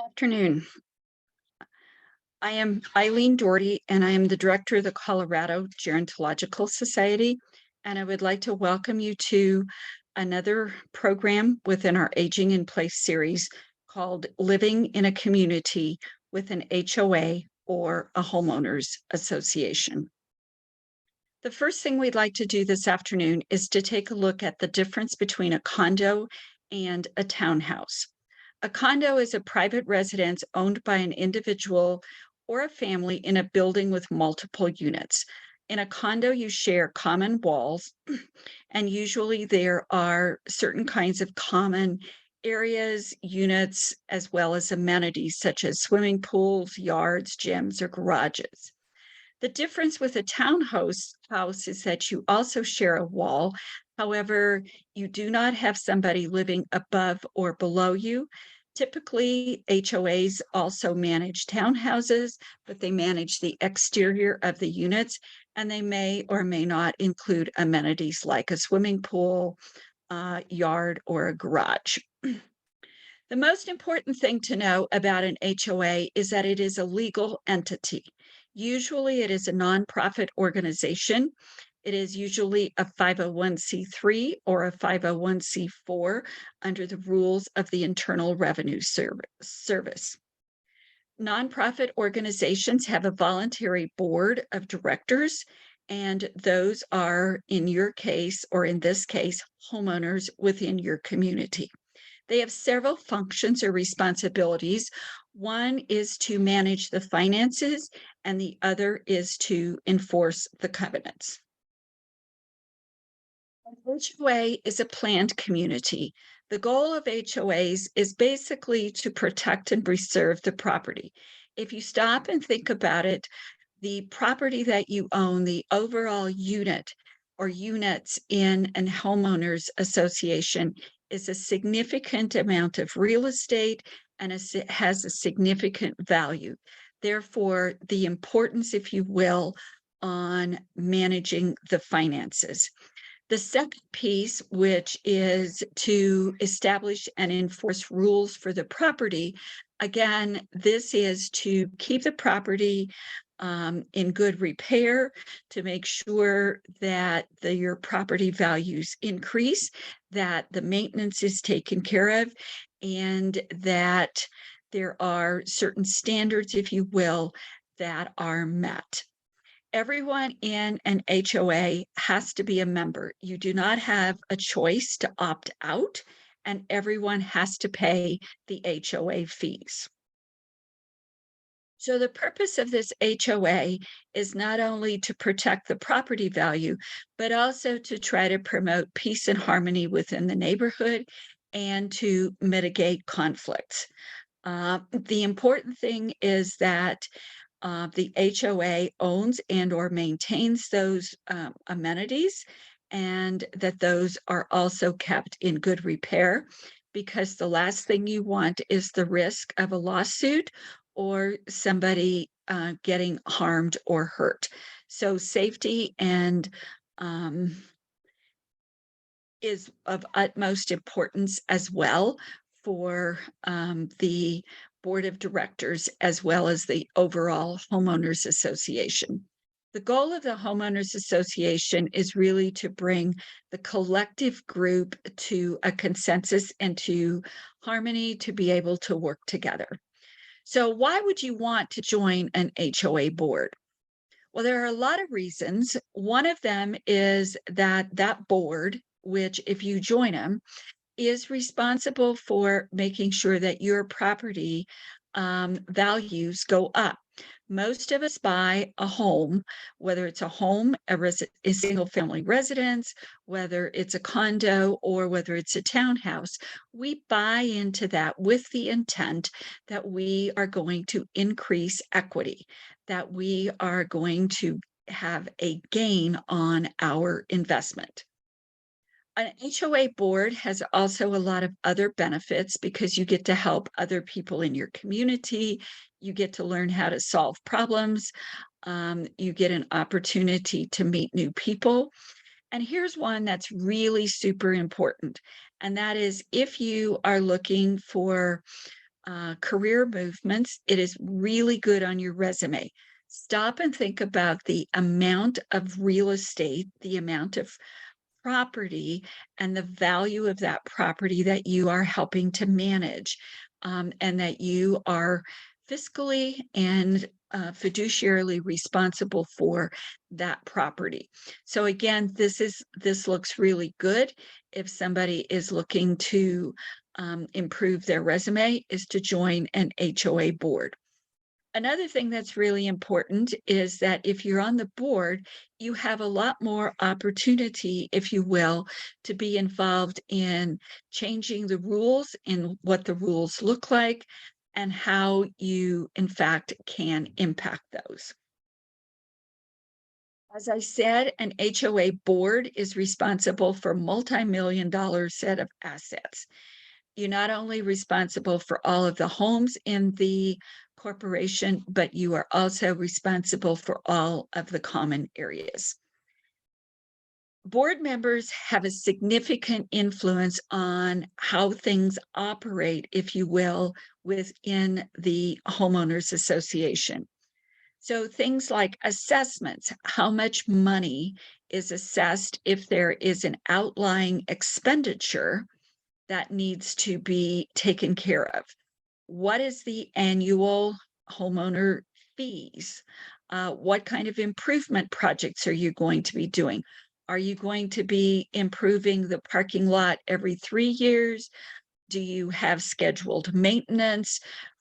Afternoon. I am Eileen Doherty, and I am the director of the Colorado Gerontological Society. And I would like to welcome you to another program within our Aging in Place series called Living in a Community with an HOA or a Homeowners Association. The first thing we'd like to do this afternoon is to take a look at the difference between a condo and a townhouse. A condo is a private residence owned by an individual or a family in a building with multiple units. In a condo, you share common walls, and usually there are certain kinds of common areas, units, as well as amenities such as swimming pools, yards, gyms, or garages. The difference with a townhouse is that you also share a wall. However, you do not have somebody living above or below you. Typically, HOAs also manage townhouses, but they manage the exterior of the units, and they may or may not include amenities like a swimming pool, yard, or a garage. The most important thing to know about an HOA is that it is a legal entity. Usually, it is a nonprofit organization. It is usually a 501c3 or a 501c4 under the rules of the Internal Revenue Service. Nonprofit organizations have a voluntary board of directors, and those are, in your case, or in this case, homeowners within your community. They have several functions or responsibilities. One is to manage the finances, and the other is to enforce the covenants. An HOA is a planned community. The goal of HOAs is basically to protect and preserve the property. If you stop and think about it, the property that you own, the overall unit or units in an homeowners association is a significant amount of real estate and has a significant value. Therefore, the importance, if you will, on managing the finances. The second piece, which is to establish and enforce rules for the property, again, this is to keep the property in good repair, to make sure that your property values increase, that the maintenance is taken care of, and that there are certain standards, if you will, that are met. Everyone in an HOA has to be a member. You do not have a choice to opt out, and everyone has to pay the HOA fees. So the purpose of this HOA is not only to protect the property value, but also to try to promote peace and harmony within the neighborhood and to mitigate conflicts. The important thing is that the HOA owns and or maintains those amenities, and that those are also kept in good repair, because the last thing you want is the risk of a lawsuit or somebody getting harmed or hurt. So safety and is of utmost importance as well for the board of directors, as well as the overall homeowners association. The goal of the homeowners association is really to bring the collective group to a consensus and to harmony, to be able to work together. So why would you want to join an HOA board? Well, there are a lot of reasons. One of them is that that board, which if you join them, is responsible for making sure that your property values go up. Most of us buy a home, whether it's a home, a single family residence, whether it's a condo, or whether it's a townhouse. We buy into that with the intent that we are going to increase equity, that we are going to have a gain on our investment. An HOA board has also a lot of other benefits because you get to help other people in your community. You get to learn how to solve problems. You get an opportunity to meet new people. And here's one that's really super important. And that is, if you are looking for career movements, it is really good on your resume. Stop and think about the amount of real estate, the amount of property, and the value of that property that you are helping to manage, and that you are fiscally and fiduciarily responsible for that property. So again, this looks really good if somebody is looking to improve their resume, is to join an HOA board. Another thing that's really important is that if you're on the board, you have a lot more opportunity, if you will, to be involved in changing the rules and what the rules look like and how you, in fact, can impact those. As I said, an HOA board is responsible for multi-million-dollar set of assets. You're not only responsible for all of the homes in the corporation, but you are also responsible for all of the common areas. Board members have a significant influence on how things operate, if you will, within the Homeowners Association. So things like assessments, how much money is assessed if there is an outlying expenditure that needs to be taken care of. What is the annual homeowner fees? What kind of improvement projects are you going to be doing? Are you going to be improving the parking lot every 3 years? Do you have scheduled maintenance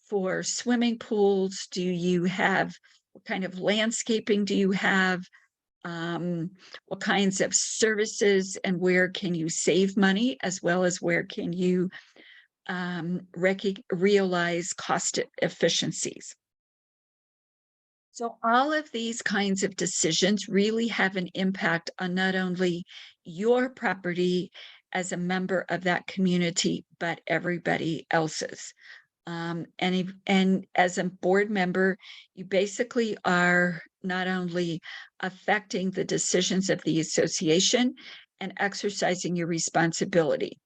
for swimming pools? Do you have, what kind of landscaping do you have? What kinds of services and where can you save money, as well as where can you realize cost efficiencies? So all of these kinds of decisions really have an impact on not only your property as a member of that community, but everybody else's. And as a board member, you basically are not only affecting the decisions of the association and exercising your responsibility.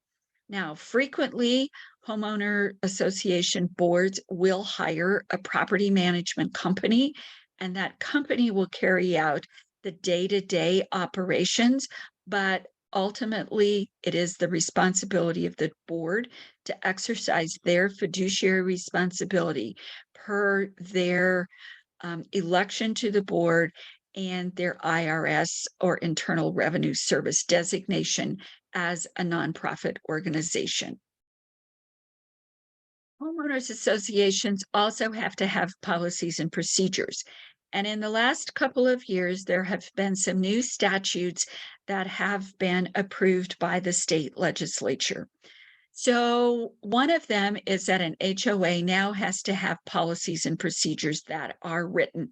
Now, frequently, homeowner association boards will hire a property management company, and that company will carry out the day-to-day operations, but ultimately, it is the responsibility of the board to exercise their fiduciary responsibility per their election to the board and their IRS or Internal Revenue Service designation as a nonprofit organization. Homeowners associations also have to have policies and procedures. And in the last couple of years, there have been some new statutes that have been approved by the state legislature. So one of them is that an HOA now has to have policies and procedures that are written.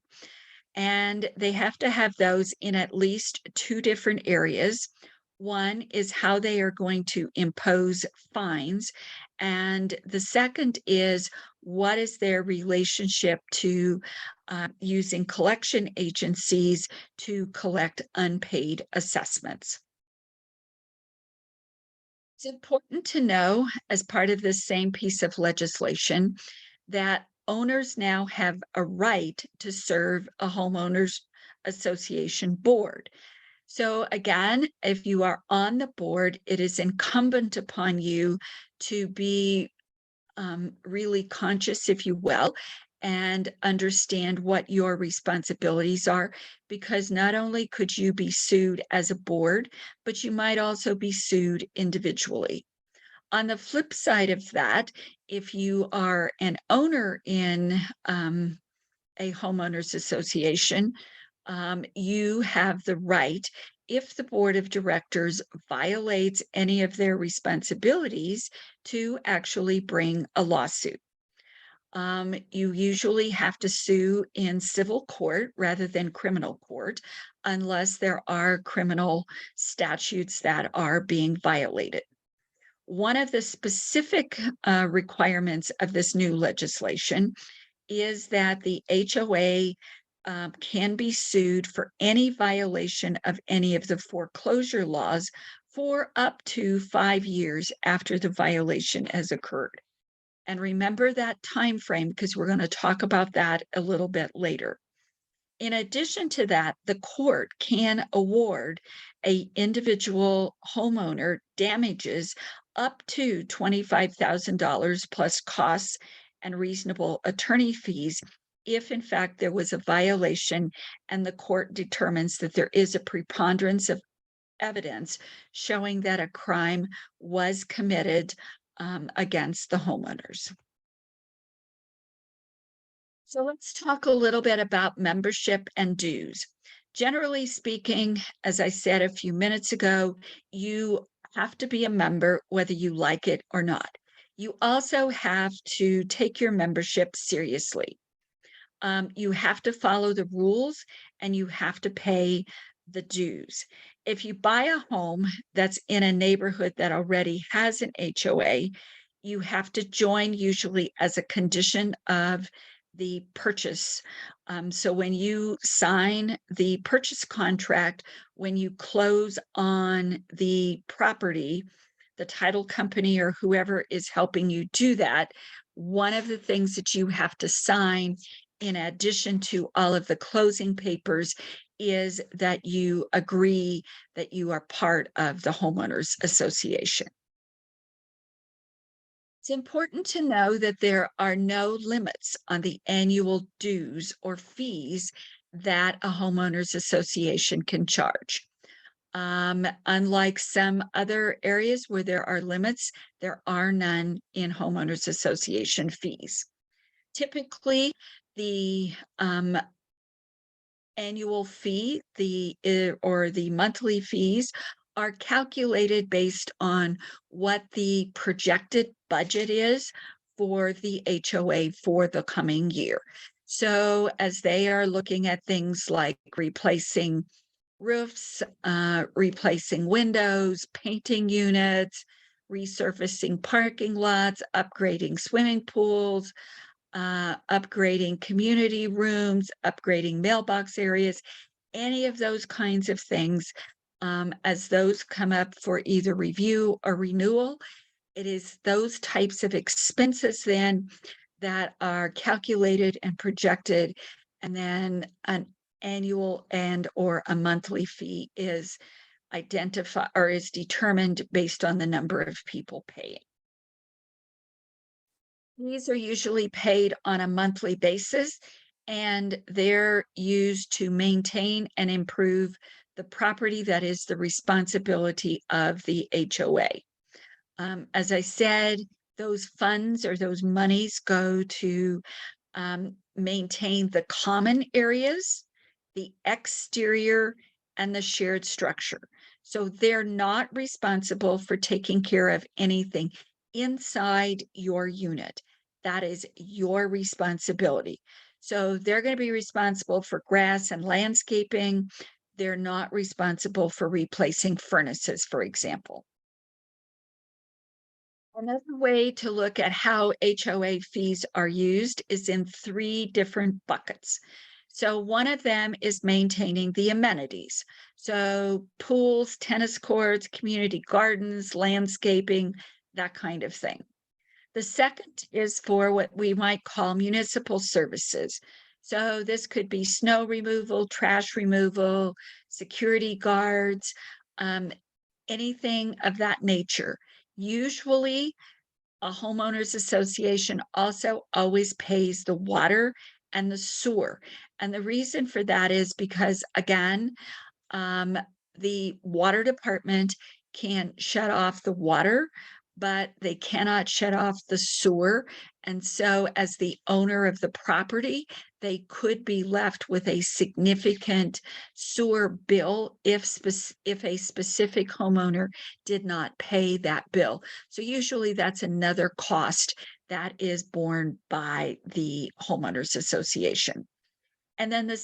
And they have to have those in at least 2 different areas. One is how they are going to impose fines, and the second is what is their relationship to using collection agencies to collect unpaid assessments. It's important to know, as part of this same piece of legislation, that owners now have a right to serve a homeowners association board. So again, if you are on the board, it is incumbent upon you to be really conscious, if you will, and understand what your responsibilities are, because not only could you be sued as a board, but you might also be sued individually. On the flip side of that, if you are an owner in a homeowners association, you have the right, if the board of directors violates any of their responsibilities, to actually bring a lawsuit. You usually have to sue in civil court rather than criminal court, unless there are criminal statutes that are being violated. One of the specific requirements of this new legislation is that the HOA can be sued for any violation of any of the foreclosure laws for up to 5 years after the violation has occurred. And remember that time frame because we're going to talk about that a little bit later. In addition to that, the court can award a individual homeowner damages up to $25,000 plus costs and reasonable attorney fees if in fact there was a violation and the court determines that there is a preponderance of evidence showing that a crime was committed against the homeowners. So let's talk a little bit about membership and dues. Generally speaking, as I said a few minutes ago, you have to be a member whether you like it or not. You also have to take your membership seriously. You have to follow the rules and you have to pay the dues. If you buy a home that's in a neighborhood that already has an HOA, you have to join usually as a condition of the purchase. So when you sign the purchase contract, when you close on the property, the title company or whoever is helping you do that, one of the things that you have to sign in addition to all of the closing papers is that you agree that you are part of the Homeowners Association. It's important to know that there are no limits on the annual dues or fees that a homeowners association can charge. Unlike some other areas where there are limits, there are none in homeowners association fees. Typically, the annual fee, or the monthly fees are calculated based on what the projected budget is for the HOA for the coming year. So as they are looking at things like replacing roofs, replacing windows, painting units, resurfacing parking lots, upgrading swimming pools, upgrading community rooms, upgrading mailbox areas, any of those kinds of things. As those come up for either review or renewal, it is those types of expenses then that are calculated and projected, and then an annual and or a monthly fee is identified or is determined based on the number of people paying. These are usually paid on a monthly basis, and they're used to maintain and improve the property that is the responsibility of the HOA. As I said, those funds or those monies go to maintain the common areas, the exterior, and the shared structure. So they're not responsible for taking care of anything inside your unit. That is your responsibility. So they're going to be responsible for grass and landscaping. They're not responsible for replacing furnaces, for example. Another way to look at how HOA fees are used is in 3 different buckets. So one of them is maintaining the amenities. So pools, tennis courts, community gardens, landscaping, that kind of thing. The second is for what we might call municipal services. So this could be snow removal, trash removal, security guards, anything of that nature. Usually, a homeowners association also always pays the water and the sewer. And the reason for that is because, again, the water department can shut off the water, but they cannot shut off the sewer. And so, as the owner of the property, they could be left with a significant sewer bill if a specific homeowner did not pay that bill. So usually that's another cost that is borne by the homeowners association. And then the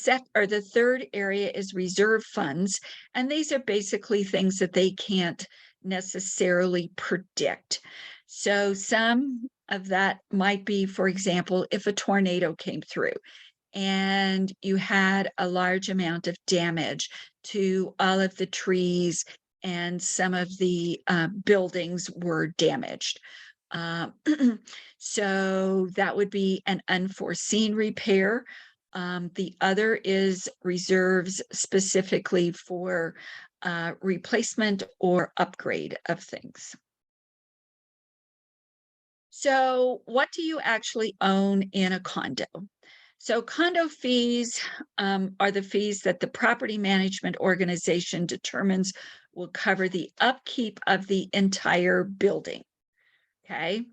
third area is reserve funds. And these are basically things that they can't necessarily predict. So some of that might be, for example, if a tornado came through and you had a large amount of damage to all of the trees and some of the buildings were damaged. Uh, so that would be an unforeseen repair. The other is reserves specifically for replacement or upgrade of things. So, what do you actually own in a condo? So, condo fees are the fees that the property management organization determines will cover the upkeep of the entire building. Okay.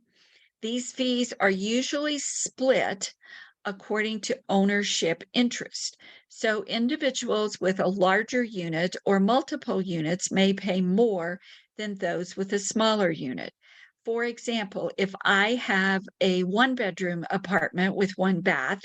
These fees are usually split according to ownership interest. So, individuals with a larger unit or multiple units may pay more than those with a smaller unit. For example, if I have a one-bedroom apartment with one bath,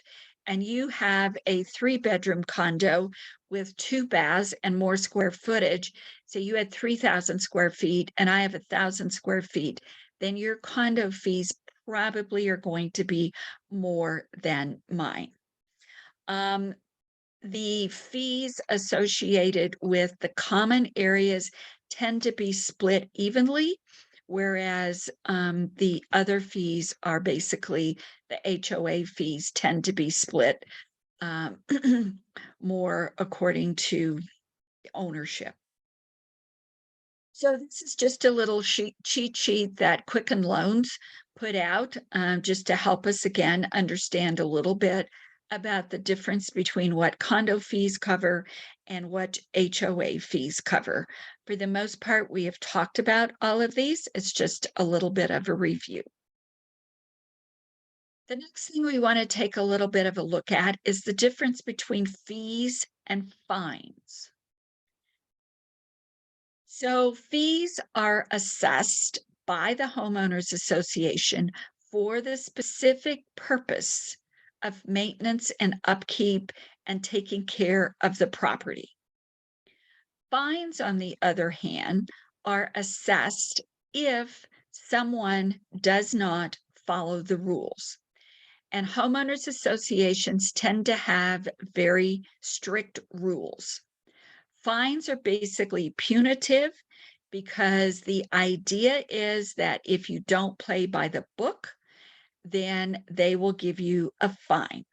and you have a three-bedroom condo with two baths and more square footage, so you had 3,000 square feet and I have 1,000 square feet, then your condo fees probably are going to be more than mine. The fees associated with the common areas tend to be split evenly, whereas the other fees are basically the HOA fees tend to be split um, more according to ownership. So this is just a little cheat sheet that Quicken Loans put out just to help us again understand a little bit about the difference between what condo fees cover and what HOA fees cover. For the most part, we have talked about all of these. It's just a little bit of a review. The next thing we want to take a little bit of a look at is the difference between fees and fines. So fees are assessed by the Homeowners Association for the specific purpose of maintenance and upkeep and taking care of the property. Fines, on the other hand, are assessed if someone does not follow the rules. And homeowners associations tend to have very strict rules. Fines are basically punitive because the idea is that if you don't play by the book, then they will give you a fine.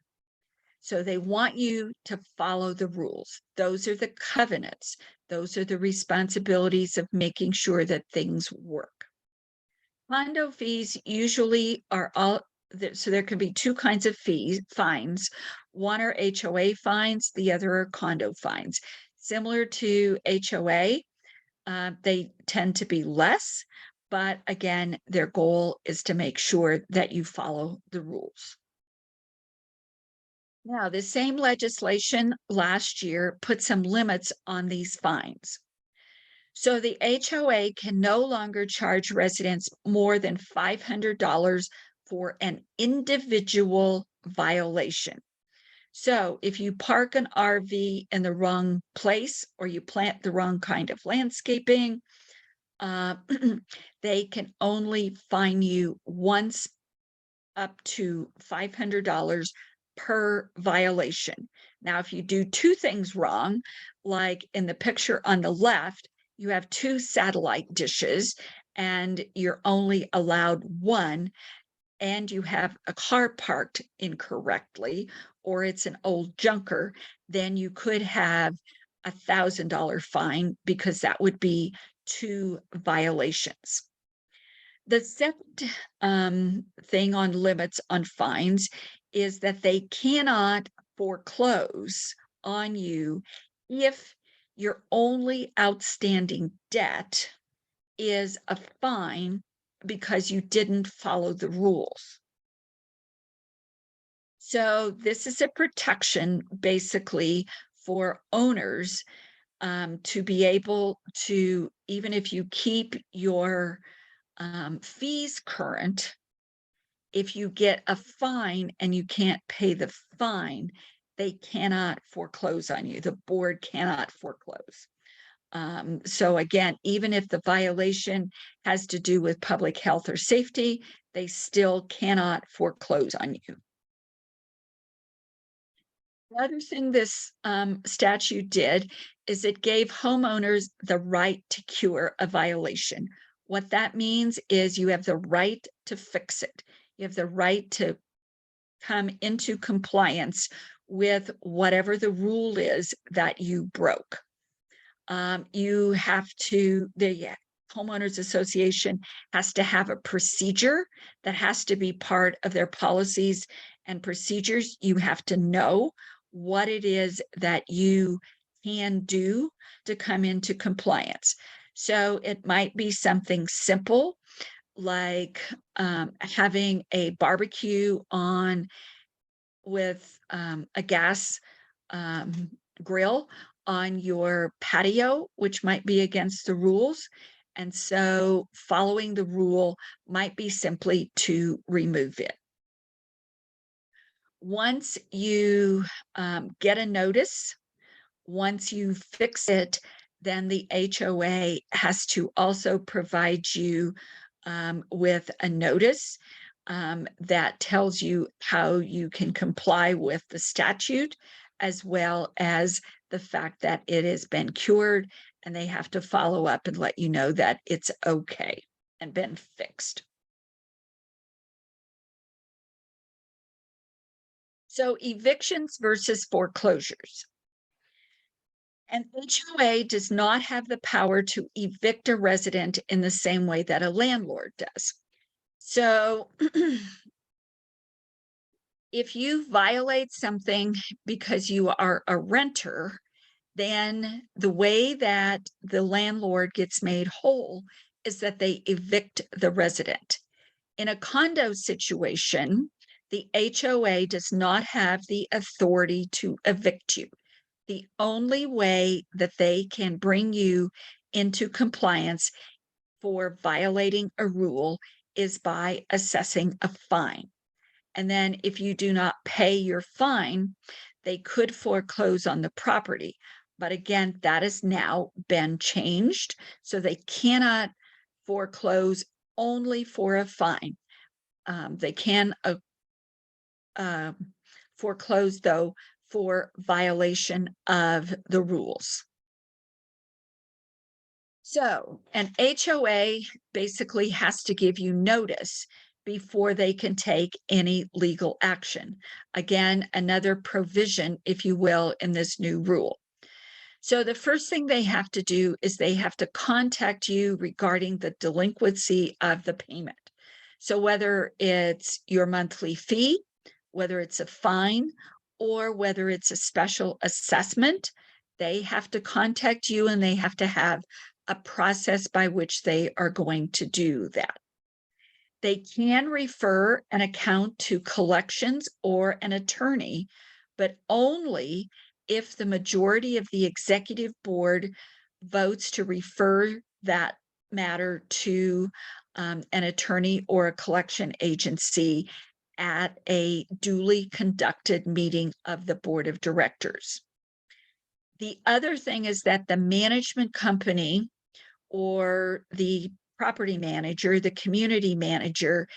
So they want you to follow the rules. Those are the covenants. Those are the responsibilities of making sure that things work. Condo fees usually are all, so there can be two kinds of fines. One are HOA fines, the other are condo fines. Similar to HOA, they tend to be less, but again, their goal is to make sure that you follow the rules. Now, the same legislation last year put some limits on these fines. So the HOA can no longer charge residents more than $500 for an individual violation. So if you park an RV in the wrong place or you plant the wrong kind of landscaping, they can only fine you once up to $500 per violation. Now, if you do two things wrong, like in the picture on the left, you have two satellite dishes and you're only allowed one, and you have a car parked incorrectly, or it's an old junker, then you could have $1,000 fine because that would be two violations. The second thing on limits on fines is that they cannot foreclose on you if your only outstanding debt is a fine because you didn't follow the rules. So this is a protection basically for owners to be able to, even if you keep your fees current, if you get a fine and you can't pay the fine, they cannot foreclose on you. The board cannot foreclose. So again, even if the violation has to do with public health or safety, they still cannot foreclose on you. The other thing this statute did is it gave homeowners the right to cure a violation. What that means is you have the right to fix it. You have the right to come into compliance with whatever the rule is that you broke. You have to, the Homeowners Association has to have a procedure that has to be part of their policies and procedures. You have to know what it is that you can do to come into compliance. So it might be something simple like having a barbecue on with a gas grill on your patio, which might be against the rules. And so following the rule might be simply to remove it. Once you get a notice, once you fix it, then the HOA has to also provide you with a notice that tells you how you can comply with the statute, as well as the fact that it has been cured, and they have to follow up and let you know that it's okay and been fixed. So evictions versus foreclosures. An HOA does not have the power to evict a resident in the same way that a landlord does. So if you violate something because you are a renter, then the way that the landlord gets made whole is that they evict the resident. In a condo situation, the HOA does not have the authority to evict you. The only way that they can bring you into compliance for violating a rule is by assessing a fine. And then if you do not pay your fine, they could foreclose on the property. But again, that has now been changed. So they cannot foreclose only for a fine. They can foreclose, though, for violation of the rules. So an HOA basically has to give you notice before they can take any legal action. Again, another provision, if you will, in this new rule. So the first thing they have to do is they have to contact you regarding the delinquency of the payment. So whether it's your monthly fee, whether it's a fine, or whether it's a special assessment, they have to contact you and they have to have a process by which they are going to do that. They can refer an account to collections or an attorney, but only if the majority of the executive board votes to refer that matter to an attorney or a collection agency at a duly conducted meeting of the board of directors. The other thing is that the management company or the property manager, the community manager,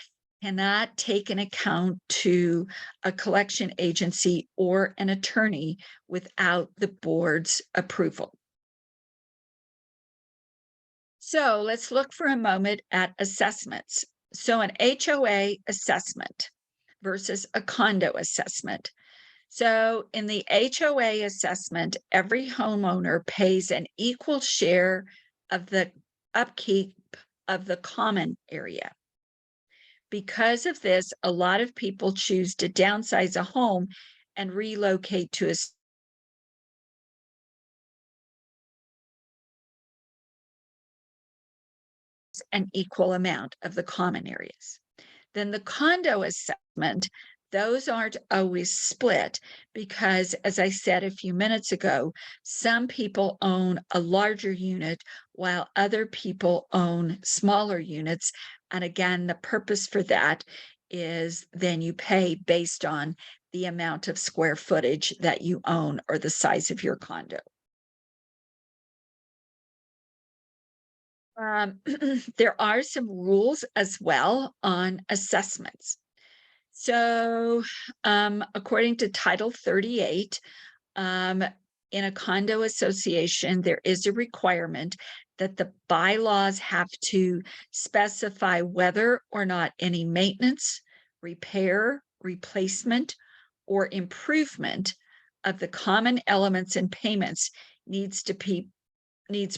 cannot take an account to a collection agency or an attorney without the board's approval. So let's look for a moment at assessments. So an HOA assessment versus a condo assessment. So in the HOA assessment, every homeowner pays an equal share of the upkeep of the common area. Because of this, a lot of people choose to downsize a home and relocate to an equal amount of the common areas. Then the condo assessment, those aren't always split because, as I said a few minutes ago, some people own a larger unit while other people own smaller units. And again, the purpose for that is then you pay based on the amount of square footage that you own or the size of your condo. There are some rules as well on assessments. So according to Title 38, in a condo association, there is a requirement that the bylaws have to specify whether or not any maintenance, repair, replacement, or improvement of the common elements and payments needs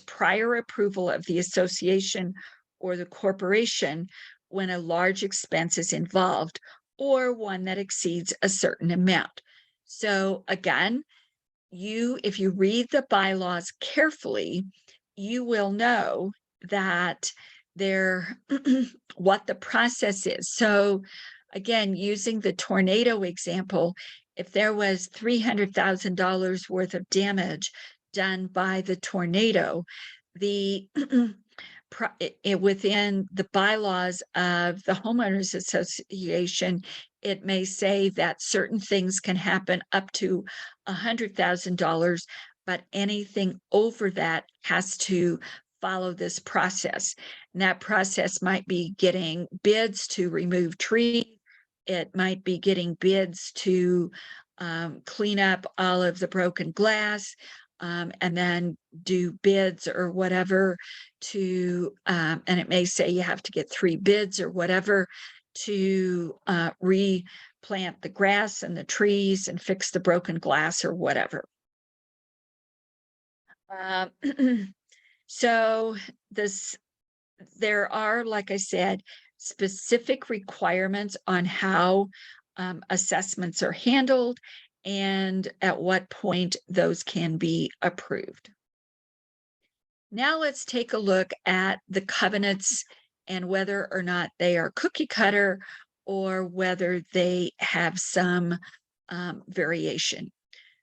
prior approval of the association or the corporation when a large expense is involved or one that exceeds a certain amount. So again, if you read the bylaws carefully, you will know that what the process is. So again, using the tornado example, if there was $300,000 worth of damage done by the tornado, the within the bylaws of the Homeowners Association, it may say that certain things can happen up to $100,000, but anything over that has to follow this process. And that process might be getting bids to remove trees. It might be getting bids to clean up all of the broken glass, and then do bids or whatever to, and it may say you have to get 3 bids or whatever to replant the grass and the trees and fix the broken glass or whatever. So there are, like I said, specific requirements on how assessments are handled and at what point those can be approved. Now let's take a look at the covenants and whether or not they are cookie cutter or whether they have some variation.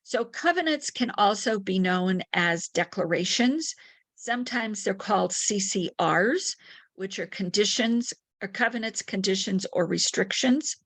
So covenants can also be known as declarations. Sometimes they're called CCRs, which are conditions or covenants, conditions, or restrictions.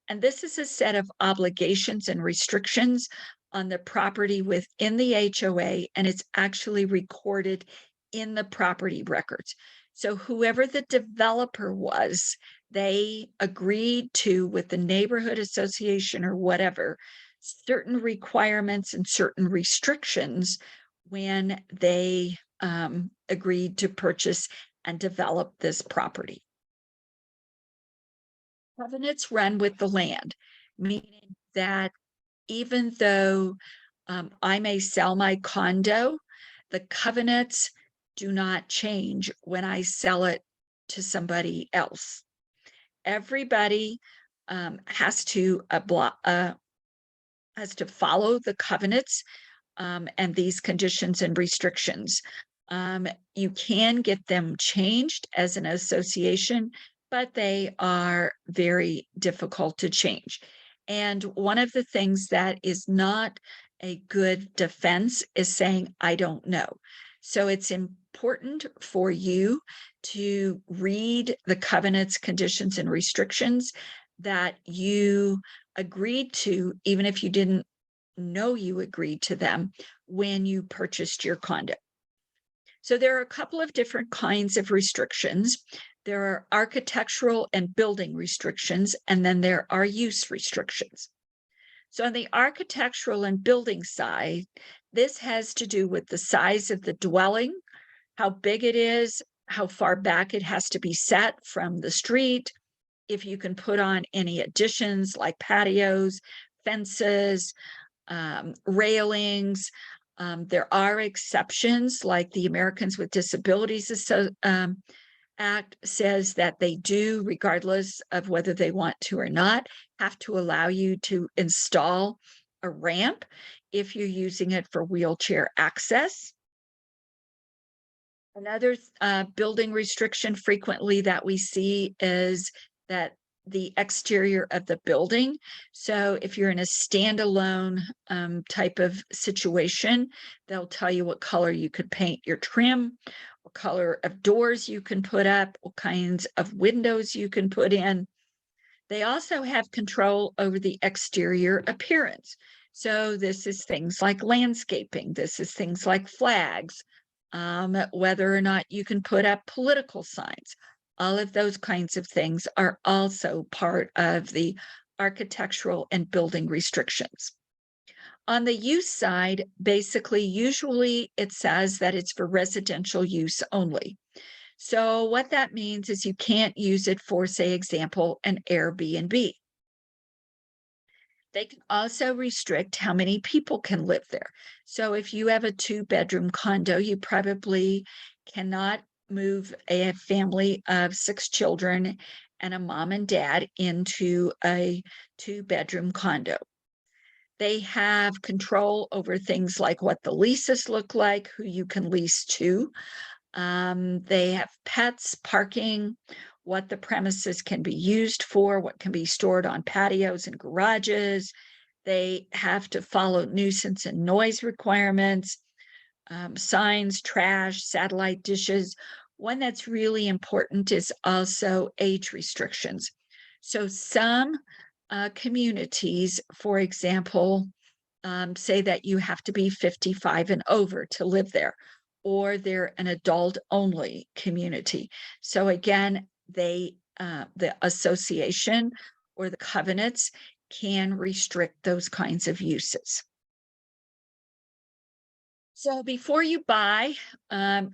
And this is a set of obligations and restrictions on the property within the HOA, and it's actually recorded in the property records. So whoever the developer was, they agreed to, with the neighborhood association or whatever, certain requirements and certain restrictions when they agreed to purchase and develop this property. Covenants run with the land, meaning that even though I may sell my condo, the covenants do not change when I sell it to somebody else. Everybody has to follow the covenants and these conditions and restrictions. You can get them changed as an association, but they are very difficult to change. And one of the things that is not a good defense is saying, I don't know. So it's important for you to read the covenants, conditions, and restrictions that you agreed to, even if you didn't know you agreed to them when you purchased your condo. So there are a couple of different kinds of restrictions. There are architectural and building restrictions, and then there are use restrictions. So on the architectural and building side, this has to do with the size of the dwelling, how big it is, how far back it has to be set from the street, if you can put on any additions like patios, fences, railings. There are exceptions, like the Americans with Disabilities Act says that they do, regardless of whether they want to or not, have to allow you to install a ramp if you're using it for wheelchair access. Another building restriction frequently that we see is that the exterior of the building. So if you're in a standalone type of situation, they'll tell you what color you could paint your trim, what color of doors you can put up, what kinds of windows you can put in. They also have control over the exterior appearance. So this is things like landscaping. This is things like flags, whether or not you can put up political signs. All of those kinds of things are also part of the architectural and building restrictions. On the use side, basically, usually it says that it's for residential use only. So what that means is you can't use it for, say, example, an Airbnb. They can also restrict how many people can live there. So if you have a 2-bedroom condo, you probably cannot move a family of 6 children and a mom and dad into a 2-bedroom condo. They have control over things like what the leases look like, who you can lease to. They have pets, parking, what the premises can be used for, what can be stored on patios and garages. They have to follow nuisance and noise requirements, signs, trash, satellite dishes. One that's really important is also age restrictions. So some communities, for example, say that you have to be 55 and over to live there, or they're an adult only community. So again, the association or the covenants can restrict those kinds of uses. So before you buy,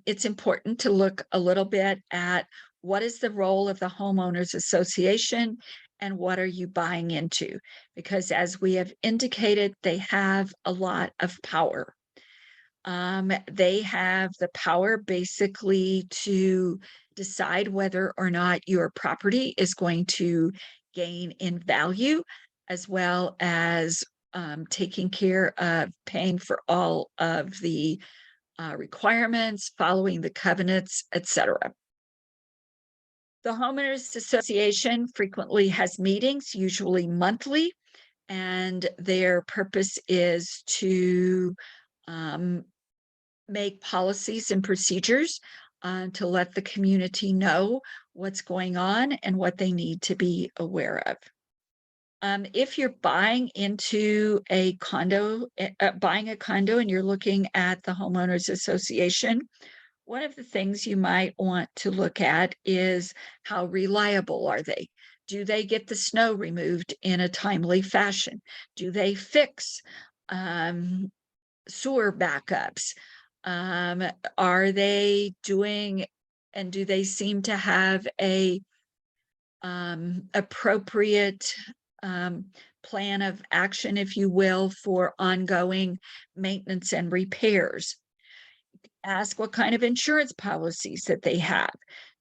it's important to look a little bit at what is the role of the Homeowners Association and what are you buying into? Because as we have indicated, they have a lot of power. They have the power basically to decide whether or not your property is going to gain in value, as well as taking care of paying for all of the requirements, following the covenants, etc. The Homeowners Association frequently has meetings, usually monthly, and their purpose is to um, make policies and procedures to let the community know what's going on and what they need to be aware of. If you're buying into a condo, buying a condo and you're looking at the Homeowners Association, one of the things you might want to look at is how reliable are they? Do they get the snow removed in a timely fashion? Do they fix sewer backups? Are they doing, and do they seem to have a appropriate plan of action, if you will, for ongoing maintenance and repairs? Ask what kind of insurance policies that they have.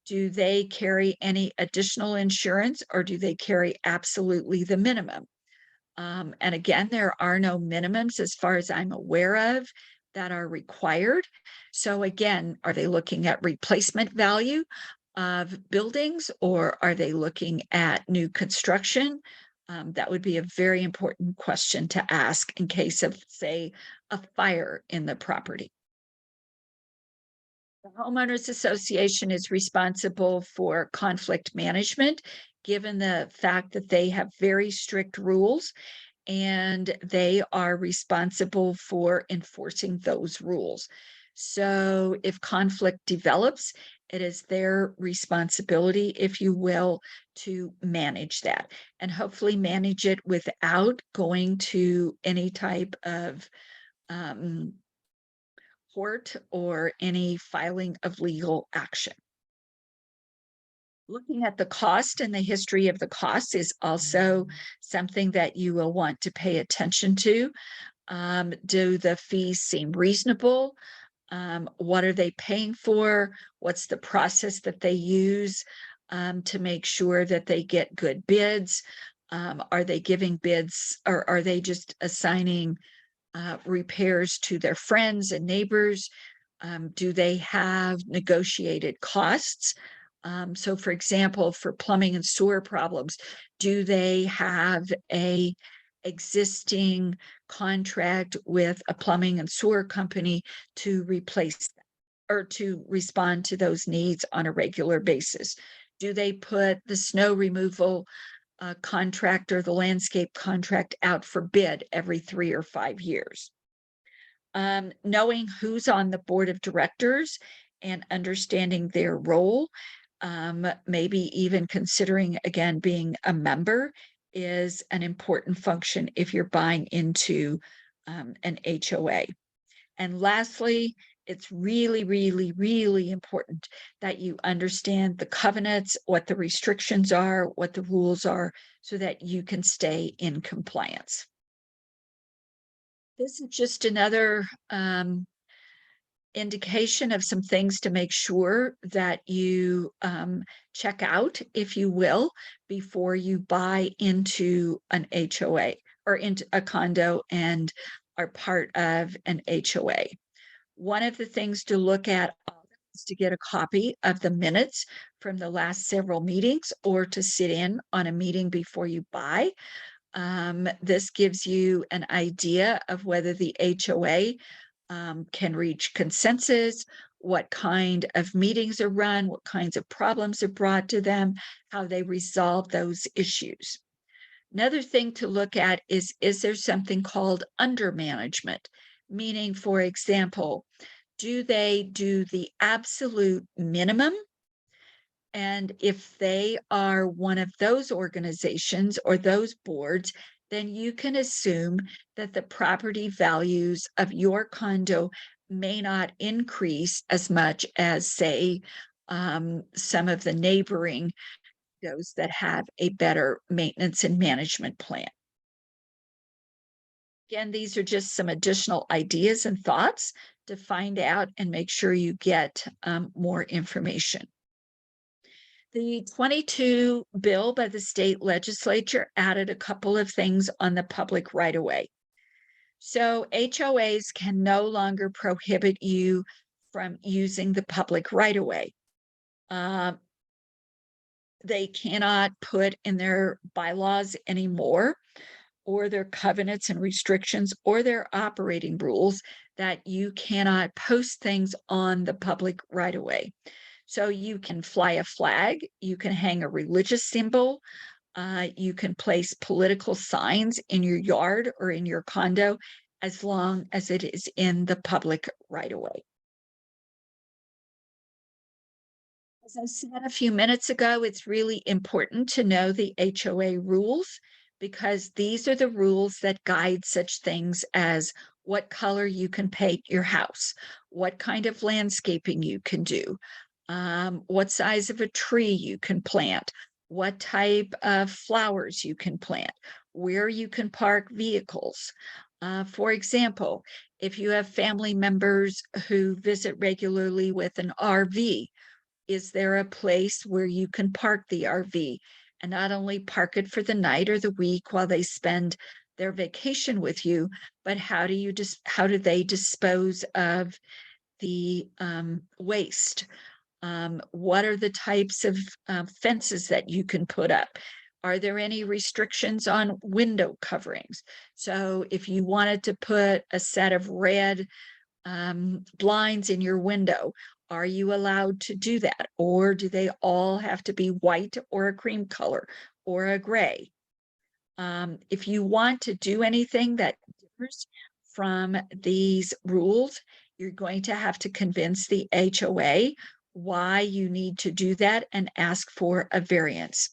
Do they carry any additional insurance, or do they carry absolutely the minimum? And again, there are no minimums as far as I'm aware of that are required. So again, are they looking at replacement value of buildings, or are they looking at new construction? That would be a very important question to ask in case of, say, a fire in the property. The Homeowners Association is responsible for conflict management, given the fact that they have very strict rules and they are responsible for enforcing those rules. So if conflict develops, it is their responsibility, if you will, to manage that and hopefully manage it without going to any type of court or any filing of legal action. Looking at the cost and the history of the cost is also something that you will want to pay attention to. Do the fees seem reasonable? What are they paying for? What's the process that they use to make sure that they get good bids? Are they giving bids, or are they just assigning repairs to their friends and neighbors? Do they have negotiated costs? So for example, for plumbing and sewer problems, do they have a existing contract with a plumbing and sewer company to replace or to respond to those needs on a regular basis? Do they put the snow removal contract or the landscape contract out for bid every 3 or 5 years? Knowing who's on the board of directors and understanding their role, maybe even considering, again, being a member is an important function if you're buying into an HOA. And lastly, it's really, really, really important that you understand the covenants, what the restrictions are, what the rules are, so that you can stay in compliance. This is just another indication of some things to make sure that you check out, if you will, before you buy into an HOA or into a condo and are part of an HOA. One of the things to look at is to get a copy of the minutes from the last several meetings or to sit in on a meeting before you buy. This gives you an idea of whether the HOA can reach consensus, what kind of meetings are run, what kinds of problems are brought to them, how they resolve those issues. Another thing to look at is there something called undermanagement? Meaning, for example, do they do the absolute minimum? And if they are one of those organizations or those boards, then you can assume that the property values of your condo may not increase as much as, say, some of the neighboring condos that have a better maintenance and management plan. Again, these are just some additional ideas and thoughts to find out and make sure you get more information. The 22 bill by the state legislature added a couple of things on the public right of way. So HOAs can no longer prohibit you from using the public right of way. They cannot put in their bylaws anymore, or their covenants and restrictions, or their operating rules, that you cannot post things on the public right of way. So you can fly a flag, you can hang a religious symbol, you can place political signs in your yard or in your condo, as long as it is in the public right of way. As I said a few minutes ago, it's really important to know the HOA rules, because these are the rules that guide such things as what color you can paint your house, what kind of landscaping you can do, what size of a tree you can plant, what type of flowers you can plant, where you can park vehicles. For example, if you have family members who visit regularly with an RV, is there a place where you can park the RV and not only park it for the night or the week while they spend their vacation with you, but how do they dispose of the waste? What are the types of fences that you can put up? Are there any restrictions on window coverings? So if you wanted to put a set of red blinds in your window, are you allowed to do that? Or do they all have to be white or a cream color or a gray? If you want to do anything that differs from these rules, you're going to have to convince the HOA why you need to do that and ask for a variance.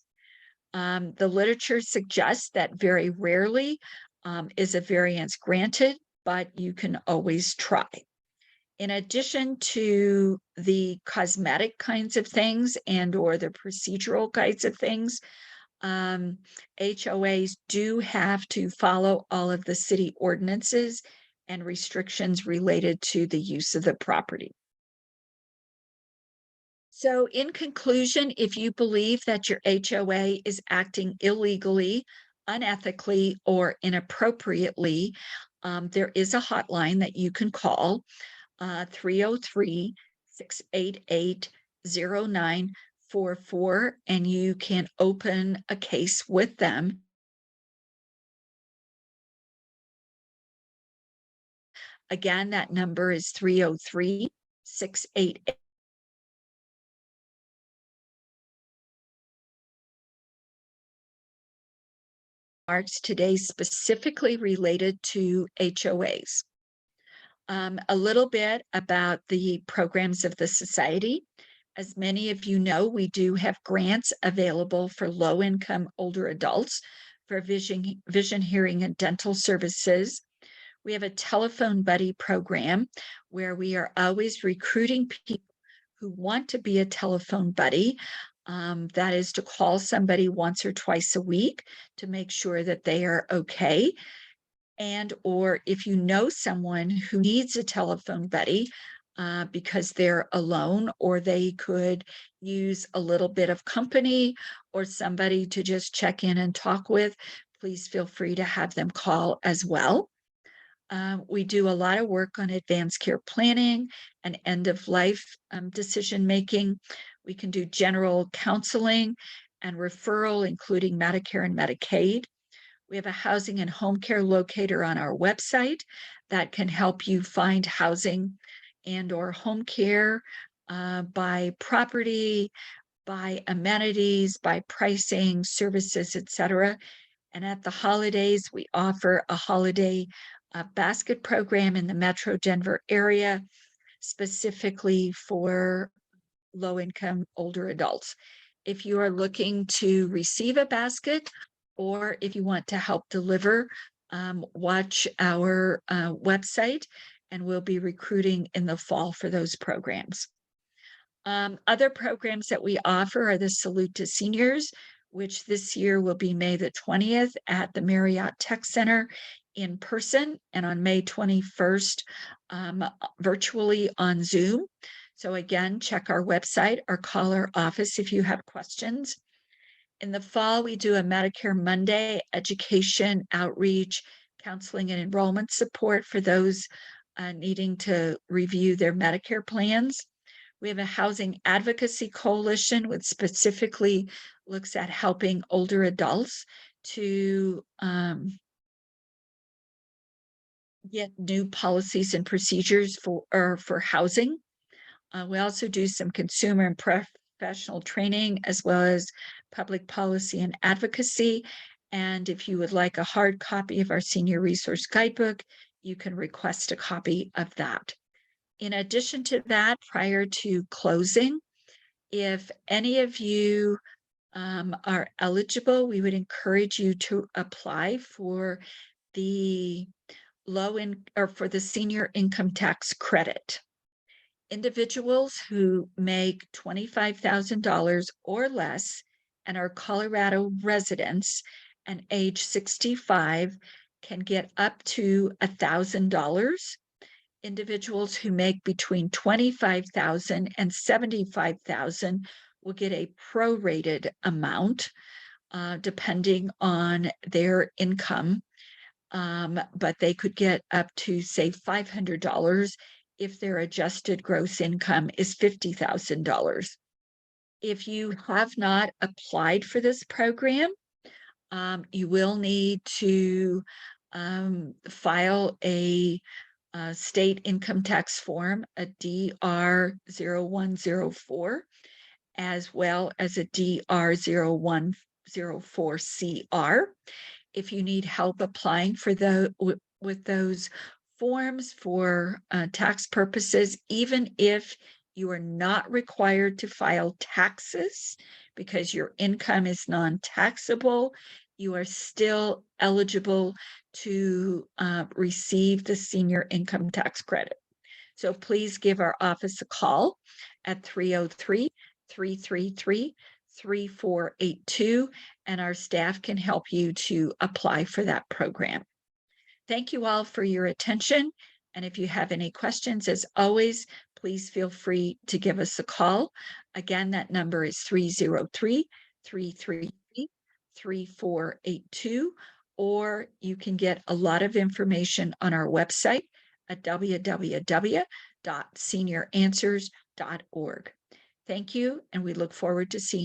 The literature suggests that very rarely is a variance granted, but you can always try. In addition to the cosmetic kinds of things and or the procedural kinds of things, HOAs do have to follow all of the city ordinances and restrictions related to the use of the property. So in conclusion, if you believe that your HOA is acting illegally, unethically, or inappropriately, there is a hotline that you can call, 303-688-0944, and you can open a case with them. Again, that number is 303-688. Remarks today specifically related to HOAs. A little bit about the programs of the society. As many of you know, we do have grants available for low-income older adults for vision, hearing, and dental services. We have a telephone buddy program where we are always recruiting people who want to be a telephone buddy. That is to call somebody once or twice a week to make sure that they are okay. And or if you know someone who needs a telephone buddy because they're alone, or they could use a little bit of company or somebody to just check in and talk with, please feel free to have them call as well. We do a lot of work on advanced care planning and end of life decision making. We can do general counseling and referral, including Medicare and Medicaid. We have a housing and home care locator on our website that can help you find housing and or home care by property, by amenities, by pricing, services, etc. And at the holidays, we offer a holiday basket program in the Metro Denver area, specifically for low-income older adults. If you are looking to receive a basket, or if you want to help deliver, watch our website, and we'll be recruiting in the fall for those programs. Other programs that we offer are the Salute to Seniors, which this year will be May the 20th at the Marriott Tech Center in person, and on May 21st virtually on Zoom. So again, check our website or call our office if you have questions. In the fall, we do a Medicare Monday education, outreach, counseling, and enrollment support for those needing to review their Medicare plans. We have a housing advocacy coalition, which specifically looks at helping older adults to get new policies and procedures for housing. We also do some consumer and professional training, as well as public policy and advocacy. And if you would like a hard copy of our senior resource guidebook, you can request a copy of that. In addition to that, prior to closing, if any of you are eligible, we would encourage you to apply for the for the senior income tax credit. Individuals who make $25,000 or less and are Colorado residents and age 65 can get up to $1,000. Individuals who make between $25,000 and $75,000 will get a prorated amount depending on their income, but they could get up to, say, $500 if their adjusted gross income is $50,000. If you have not applied for this program, you will need to file a state income tax form, a DR 0104, as well as a DR 0104CR. If you need help applying for with those forms for tax purposes, even if you are not required to file taxes because your income is non-taxable, you are still eligible to receive the senior income tax credit. So please give our office a call at 303-333-3482, and our staff can help you to apply for that program. Thank you all for your attention. And if you have any questions, as always, please feel free to give us a call. Again, that number is 303-333-3482, or you can get a lot of information on our website at www.senioranswers.org. Thank you, and we look forward to seeing